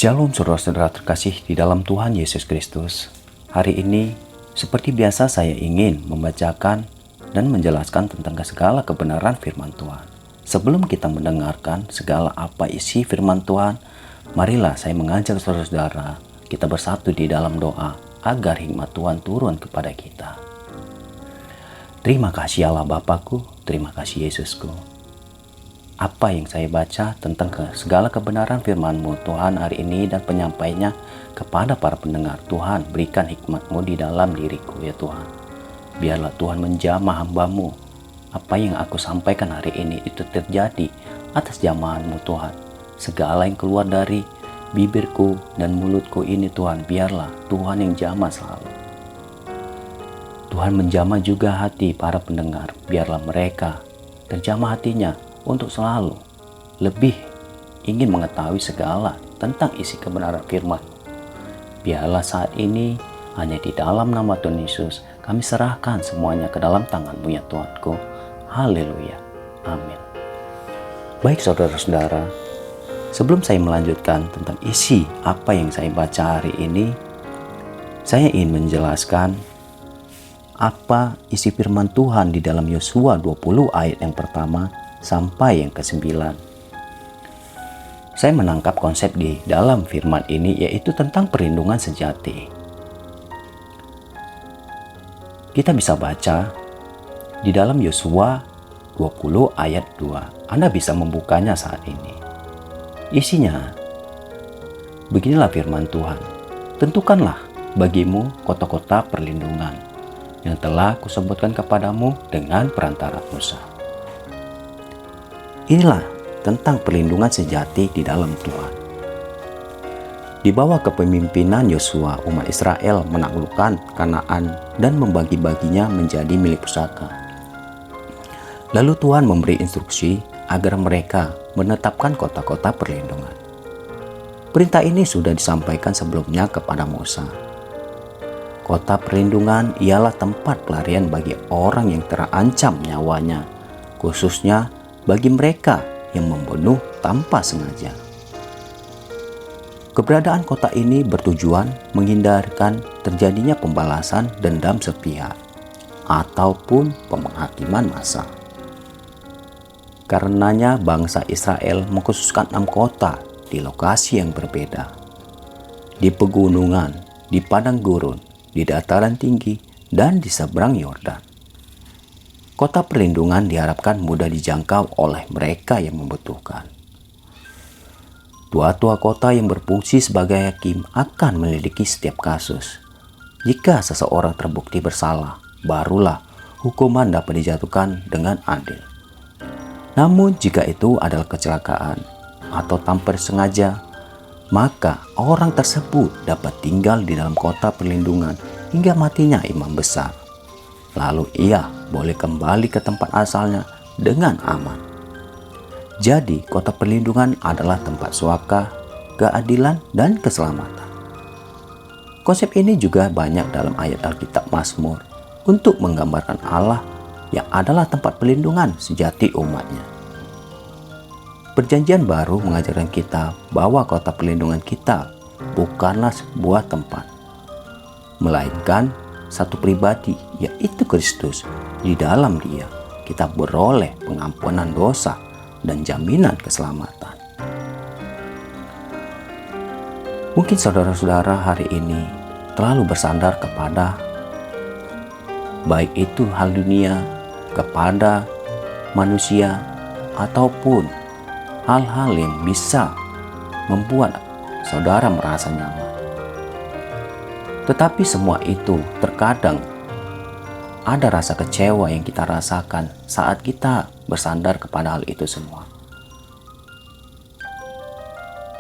Shalom saudara-saudara terkasih di dalam Tuhan Yesus Kristus. Hari ini seperti biasa saya ingin membacakan dan menjelaskan tentang segala kebenaran firman Tuhan. Sebelum kita mendengarkan segala apa isi firman Tuhan, marilah saya mengajak saudara-saudara kita bersatu di dalam doa agar hikmat Tuhan turun kepada kita. Terima kasih Allah Bapakku, terima kasih Yesusku. Apa yang saya baca tentang segala kebenaran firman-Mu Tuhan hari ini dan penyampainya kepada para pendengar. Tuhan, berikan hikmat-Mu di dalam diriku ya Tuhan. Biarlah Tuhan menjamah hamba-Mu. Apa yang aku sampaikan hari ini itu terjadi atas jamahan-Mu Tuhan. Segala yang keluar dari bibirku dan mulutku ini Tuhan, biarlah Tuhan yang jamah selalu. Tuhan menjamah juga hati para pendengar. Biarlah mereka terjamah hatinya untuk selalu lebih ingin mengetahui segala tentang isi kebenaran firman. Biarlah saat ini hanya di dalam nama Tuhan Yesus kami serahkan semuanya ke dalam tangan-Mu ya Tuhanku. Haleluya. Amin. Baik saudara-saudara, sebelum saya melanjutkan tentang isi apa yang saya baca hari ini, saya ingin menjelaskan apa isi firman Tuhan di dalam Yosua 20 ayat yang pertama sampai yang ke-9. Saya menangkap konsep di dalam firman ini yaitu tentang perlindungan sejati. Kita bisa baca di dalam Yosua 20 ayat 2. Anda bisa membukanya saat ini. Isinya, beginilah firman Tuhan. Tentukanlah bagimu kota-kota perlindungan yang telah kusebutkan kepadamu dengan perantara Musa. Inilah tentang perlindungan sejati di dalam Tuhan. Di bawah kepemimpinan Yosua, umat Israel menaklukkan Kanaan dan membagi-baginya menjadi milik pusaka. Lalu Tuhan memberi instruksi agar mereka menetapkan kota-kota perlindungan. Perintah ini sudah disampaikan sebelumnya kepada Musa. Kota perlindungan ialah tempat pelarian bagi orang yang terancam nyawanya, khususnya bagi mereka yang membunuh tanpa sengaja. Keberadaan kota ini bertujuan menghindarkan terjadinya pembalasan dendam sepihak ataupun penghakiman massal. Karenanya bangsa Israel mengkhususkan 6 kota di lokasi yang berbeda. Di pegunungan, di padang gurun, di dataran tinggi, dan di seberang Yordan. Kota perlindungan diharapkan mudah dijangkau oleh mereka yang membutuhkan. Tua-tua kota yang berfungsi sebagai hakim akan menyelidiki setiap kasus. Jika seseorang terbukti bersalah, barulah hukuman dapat dijatuhkan dengan adil. Namun jika itu adalah kecelakaan atau tanpa sengaja, maka orang tersebut dapat tinggal di dalam kota perlindungan hingga matinya imam besar. Lalu ia boleh kembali ke tempat asalnya dengan aman. Jadi kota perlindungan adalah tempat suaka, keadilan, dan keselamatan. Konsep ini juga banyak dalam ayat Alkitab Mazmur untuk menggambarkan Allah yang adalah tempat perlindungan sejati umatnya. Perjanjian baru mengajarkan kita bahwa kota perlindungan kita bukanlah sebuah tempat, melainkan satu pribadi, yaitu Kristus. Di dalam Dia kita beroleh pengampunan dosa dan jaminan keselamatan. Mungkin saudara-saudara hari ini terlalu bersandar kepada baik itu hal dunia, kepada manusia, ataupun hal-hal yang bisa membuat saudara merasa nyaman. Tetapi semua itu terkadang ada rasa kecewa yang kita rasakan saat kita bersandar kepada hal itu semua.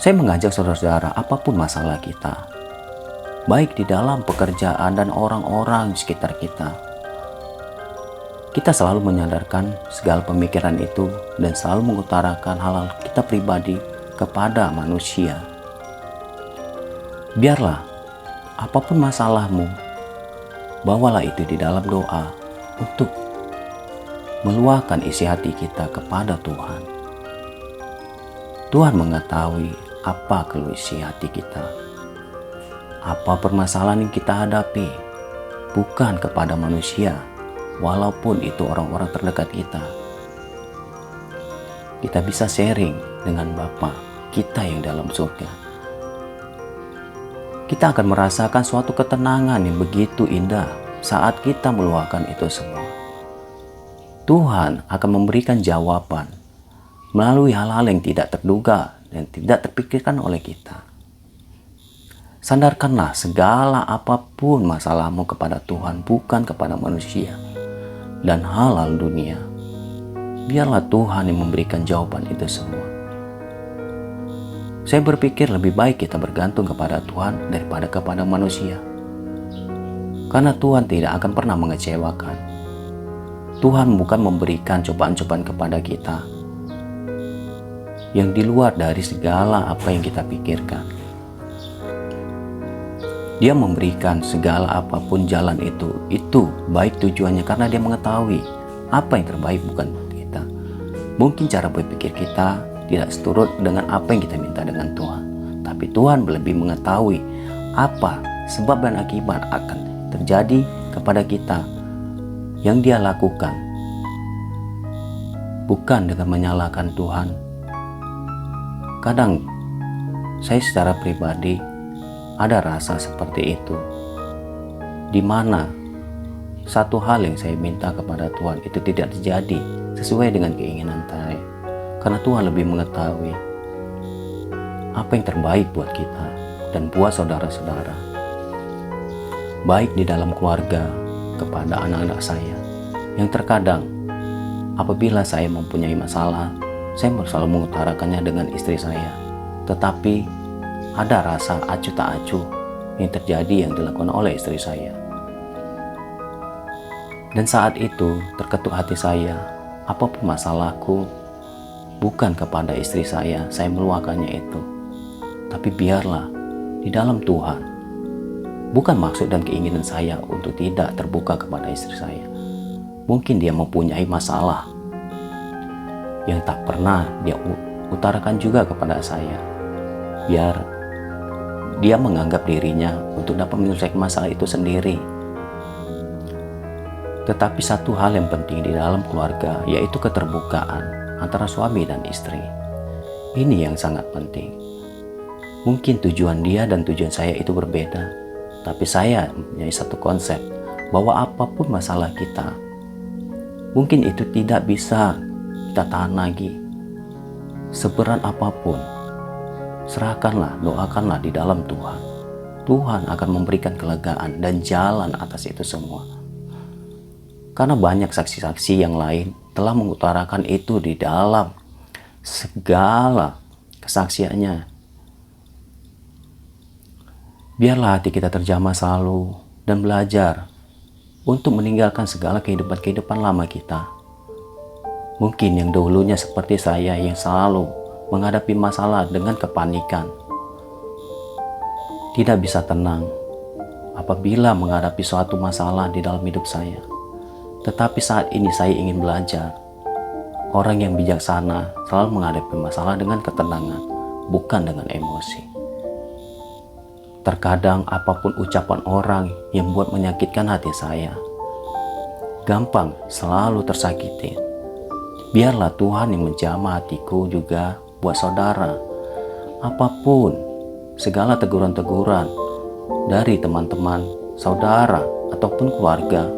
Saya mengajak saudara-saudara, apapun masalah kita, baik di dalam pekerjaan dan orang-orang di sekitar kita, kita selalu menyadarkan segala pemikiran itu dan selalu mengutarakan hal-hal kita pribadi kepada manusia. Biarlah apapun masalahmu, bawalah itu di dalam doa untuk meluahkan isi hati kita kepada Tuhan. Tuhan mengetahui apa keluh isi hati kita, apa permasalahan yang kita hadapi, bukan kepada manusia, walaupun itu orang-orang terdekat kita. Kita bisa sharing dengan Bapa kita yang dalam surga. Kita akan merasakan suatu ketenangan yang begitu indah saat kita meluahkan itu semua. Tuhan akan memberikan jawaban melalui hal-hal yang tidak terduga dan tidak terpikirkan oleh kita. Sandarkanlah segala apapun masalahmu kepada Tuhan, bukan kepada manusia dan hal-hal dunia. Biarlah Tuhan yang memberikan jawaban itu semua. Saya berpikir lebih baik kita bergantung kepada Tuhan daripada kepada manusia. Karena Tuhan tidak akan pernah mengecewakan. Tuhan bukan memberikan cobaan-cobaan kepada kita yang di luar dari segala apa yang kita pikirkan. Dia memberikan segala apapun jalan itu baik tujuannya karena dia mengetahui apa yang terbaik bukan buat kita. Mungkin cara berpikir kita tidak seturut dengan apa yang kita minta dengan Tuhan. Tapi Tuhan lebih mengetahui apa sebab dan akibat akan terjadi kepada kita yang Dia lakukan. Bukan dengan menyalahkan Tuhan. Kadang saya secara pribadi ada rasa seperti itu, di mana satu hal yang saya minta kepada Tuhan itu tidak terjadi sesuai dengan keinginan saya. Karena Tuhan lebih mengetahui apa yang terbaik buat kita dan buat saudara-saudara. Baik di dalam keluarga kepada anak-anak saya. Yang terkadang apabila saya mempunyai masalah, saya selalu mengutarakannya dengan istri saya. Tetapi ada rasa acuh tak acuh yang terjadi yang dilakukan oleh istri saya. Dan saat itu terketuk hati saya, apapun masalahku, bukan kepada istri saya meluahkannya itu. Tapi biarlah di dalam Tuhan. Bukan maksud dan keinginan saya untuk tidak terbuka kepada istri saya. Mungkin dia mempunyai masalah yang tak pernah dia utarakan juga kepada saya. Biar dia menganggap dirinya untuk dapat menyelesaikan masalah itu sendiri. Tetapi satu hal yang penting di dalam keluarga yaitu keterbukaan antara suami dan istri. Ini yang sangat penting. Mungkin tujuan dia dan tujuan saya itu berbeda, tapi saya mempunyai satu konsep bahwa apapun masalah kita, mungkin itu tidak bisa kita tahan lagi. Seberat apapun, serahkanlah, doakanlah di dalam Tuhan. Tuhan akan memberikan kelegaan dan jalan atas itu semua. Karena banyak saksi-saksi yang lain telah mengutarakan itu di dalam segala kesaksiannya. Biarlah hati kita terjamah selalu dan belajar untuk meninggalkan segala kehidupan lama kita. Mungkin yang dahulunya seperti saya yang selalu menghadapi masalah dengan kepanikan. Tidak bisa tenang apabila menghadapi suatu masalah di dalam hidup saya. Tetapi saat ini saya ingin belajar. Orang yang bijaksana selalu menghadapi masalah dengan ketenangan, bukan dengan emosi. Terkadang apapun ucapan orang yang buat menyakitkan hati saya, gampang selalu tersakiti. Biarlah Tuhan yang menjamah hatiku juga buat saudara. Apapun, segala teguran-teguran dari teman-teman, saudara, ataupun keluarga,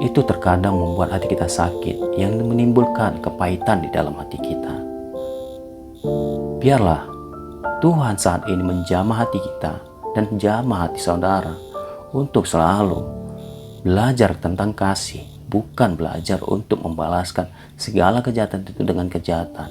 itu terkadang membuat hati kita sakit yang menimbulkan kepahitan di dalam hati kita. Biarlah Tuhan saat ini menjamah hati kita dan menjamah hati saudara untuk selalu belajar tentang kasih, bukan belajar untuk membalaskan segala kejahatan itu dengan kejahatan.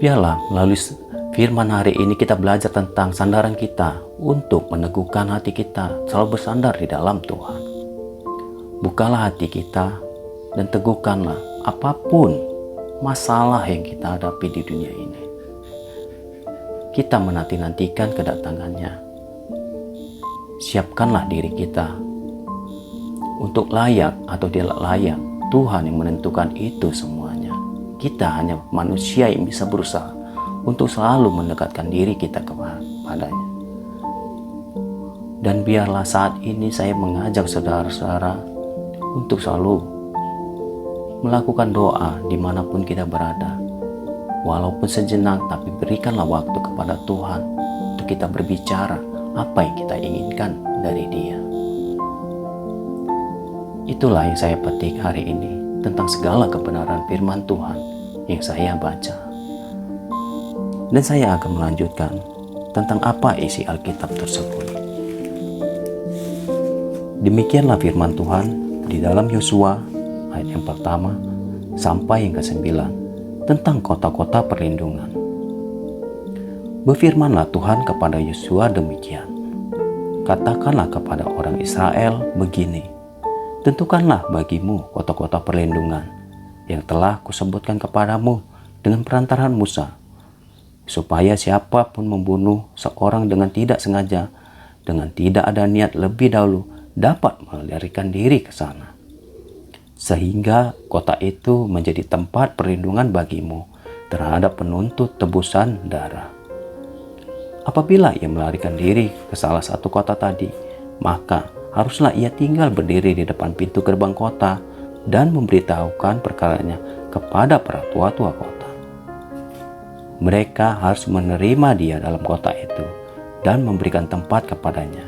Biarlah melalui firman hari ini kita belajar tentang sandaran kita untuk meneguhkan hati kita selalu bersandar di dalam Tuhan. Bukalah hati kita dan teguhkanlah apapun masalah yang kita hadapi di dunia ini. Kita menanti-nantikan kedatangannya. Siapkanlah diri kita untuk layak atau tidak layak. Tuhan yang menentukan itu semuanya. kita hanya manusia yang bisa berusaha untuk selalu mendekatkan diri kita kepadanya. Dan biarlah saat ini saya mengajak saudara-saudara untuk selalu melakukan doa dimanapun kita berada. Walaupun sejenak, tapi berikanlah waktu kepada Tuhan untuk kita berbicara apa yang kita inginkan dari Dia. Itulah yang saya petik hari ini tentang segala kebenaran firman Tuhan yang saya baca. Dan saya akan melanjutkan tentang apa isi Alkitab tersebut. Demikianlah firman Tuhan di dalam Yosua ayat yang pertama sampai yang ke-9 tentang kota-kota perlindungan. Berfirmanlah Tuhan kepada Yosua demikian. Katakanlah kepada orang Israel begini, tentukanlah bagimu kota-kota perlindungan yang telah kusebutkan kepadamu dengan perantaraan Musa, supaya siapapun membunuh seorang dengan tidak sengaja, dengan tidak ada niat lebih dahulu, dapat melarikan diri ke sana, sehingga kota itu menjadi tempat perlindungan bagimu terhadap penuntut tebusan darah. Apabila ia melarikan diri ke salah satu kota tadi, maka haruslah ia tinggal berdiri di depan pintu gerbang kota dan memberitahukan perkaranya kepada para tua-tua kota. Mereka harus menerima dia dalam kota itu dan memberikan tempat kepadanya,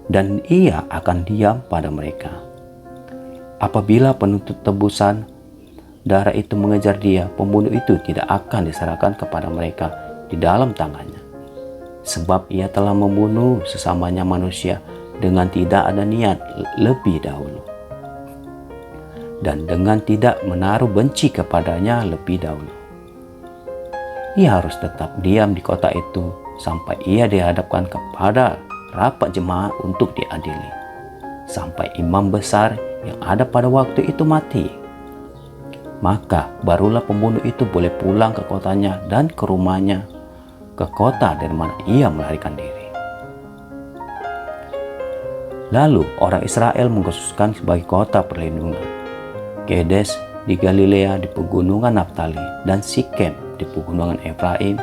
dan ia akan diam pada mereka. Apabila penuntut tebusan darah itu mengejar dia, pembunuh itu tidak akan diserahkan kepada mereka di dalam tangannya, sebab ia telah membunuh sesamanya manusia dengan tidak ada niat lebih dahulu, dan dengan tidak menaruh benci kepadanya lebih dahulu. Ia harus tetap diam di kota itu sampai ia dihadapkan kepada rapat jemaat untuk diadili, sampai imam besar yang ada pada waktu itu mati. Maka barulah pembunuh itu boleh pulang ke kotanya dan ke rumahnya, ke kota dari mana ia melarikan diri. Lalu orang Israel mengkhususkan sebagai kota perlindungan Kedes di Galilea di pegunungan Naftali, dan Sikem di pegunungan Efraim,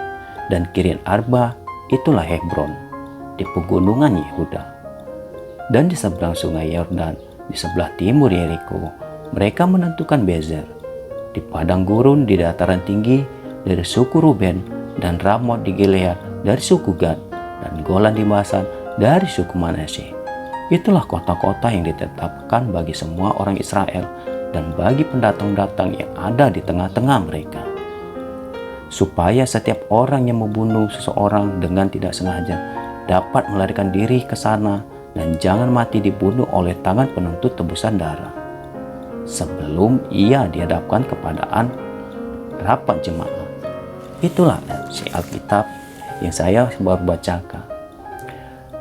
dan Kiryat Arba, itulah Hebron, di pegunungan Yehuda. Dan di seberang sungai Yordan di sebelah timur Yeriko, mereka menentukan Bezer di padang gurun di dataran tinggi dari suku Ruben, dan Ramot di Gilead dari suku Gad, dan Golan di Basan dari suku Manasye. Itulah kota-kota yang ditetapkan bagi semua orang Israel dan bagi pendatang-datang yang ada di tengah-tengah mereka, supaya setiap orang yang membunuh seseorang dengan tidak sengaja dapat melarikan diri ke sana dan jangan mati dibunuh oleh tangan penuntut tebusan darah, sebelum ia dihadapkan kepadaan rapat jemaat. Itulah si Alkitab yang saya baru bacakan.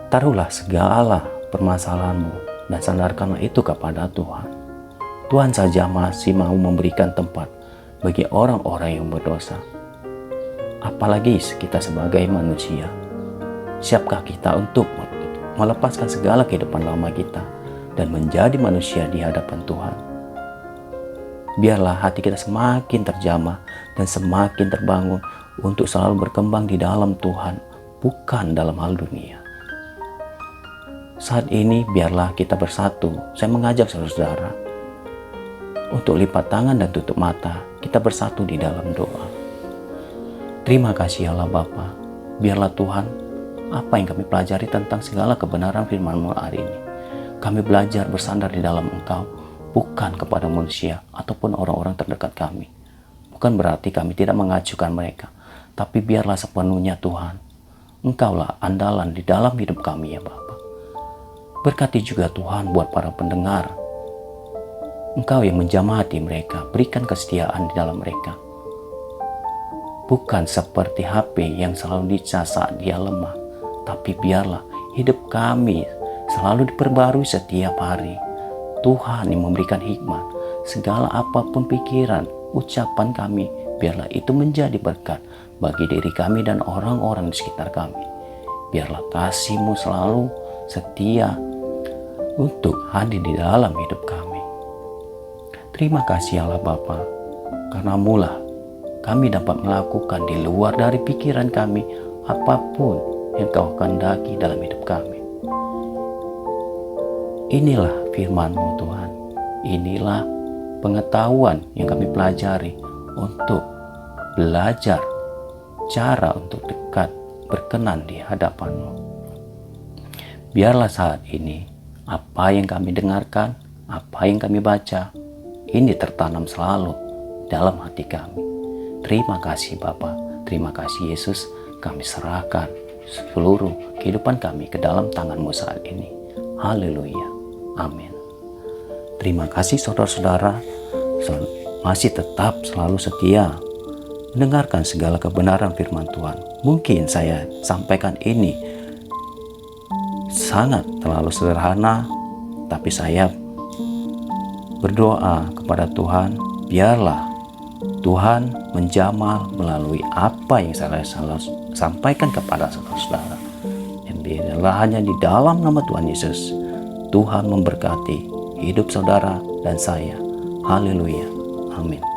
Taruhlah segala permasalahanmu dan sandarkanlah itu kepada Tuhan. Tuhan saja masih mau memberikan tempat bagi orang-orang yang berdosa. Apalagi kita sebagai manusia. Siapkah kita untuk melepaskan segala kehidupan lama kita dan menjadi manusia di hadapan Tuhan? Biarlah hati kita semakin terjamah dan semakin terbangun untuk selalu berkembang di dalam Tuhan, bukan dalam hal dunia. Saat ini biarlah kita bersatu. Saya mengajak saudara-saudara untuk lipat tangan dan tutup mata. Kita bersatu di dalam doa. Terima kasih Allah Bapa. Biarlah Tuhan, apa yang kami pelajari tentang segala kebenaran firman-Mu hari ini, kami belajar bersandar di dalam Engkau, bukan kepada manusia ataupun orang-orang terdekat kami. Bukan berarti kami tidak mengajukan mereka, tapi biarlah sepenuhnya Tuhan, Engkaulah andalan di dalam hidup kami ya Bapa. Berkati juga Tuhan buat para pendengar. Engkau yang menjamah hati mereka, berikan kesetiaan di dalam mereka. Bukan seperti HP yang selalu dicas saat dia lemah, tapi biarlah hidup kami selalu diperbarui setiap hari. Tuhan yang memberikan hikmat, segala apapun pikiran, ucapan kami, biarlah itu menjadi berkat bagi diri kami dan orang-orang di sekitar kami. Biarlah kasih-Mu selalu setia untuk hadir di dalam hidup kami. Terima kasih Allah Bapa. Karena-Mu lah kami dapat melakukan di luar dari pikiran kami apapun yang Kau kehendaki dalam hidup kami. Inilah firman-Mu Tuhan. Inilah pengetahuan yang kami pelajari untuk belajar cara untuk dekat berkenan di hadapan-Mu. Biarlah saat ini apa yang kami dengarkan, apa yang kami baca, ini tertanam selalu dalam hati kami. Terima kasih Bapa, terima kasih Yesus, kami serahkan seluruh kehidupan kami ke dalam tangan-Mu saat ini. Haleluya, amin. Terima kasih saudara-saudara, masih tetap selalu setia mendengarkan segala kebenaran firman Tuhan. Mungkin saya sampaikan ini sangat terlalu sederhana, tapi saya berdoa kepada Tuhan, biarlah Tuhan menjamal melalui apa yang saya sampaikan kepada saudara-saudara. Dan biarlah hanya di dalam nama Tuhan Yesus, Tuhan memberkati hidup saudara dan saya. Haleluya, amin.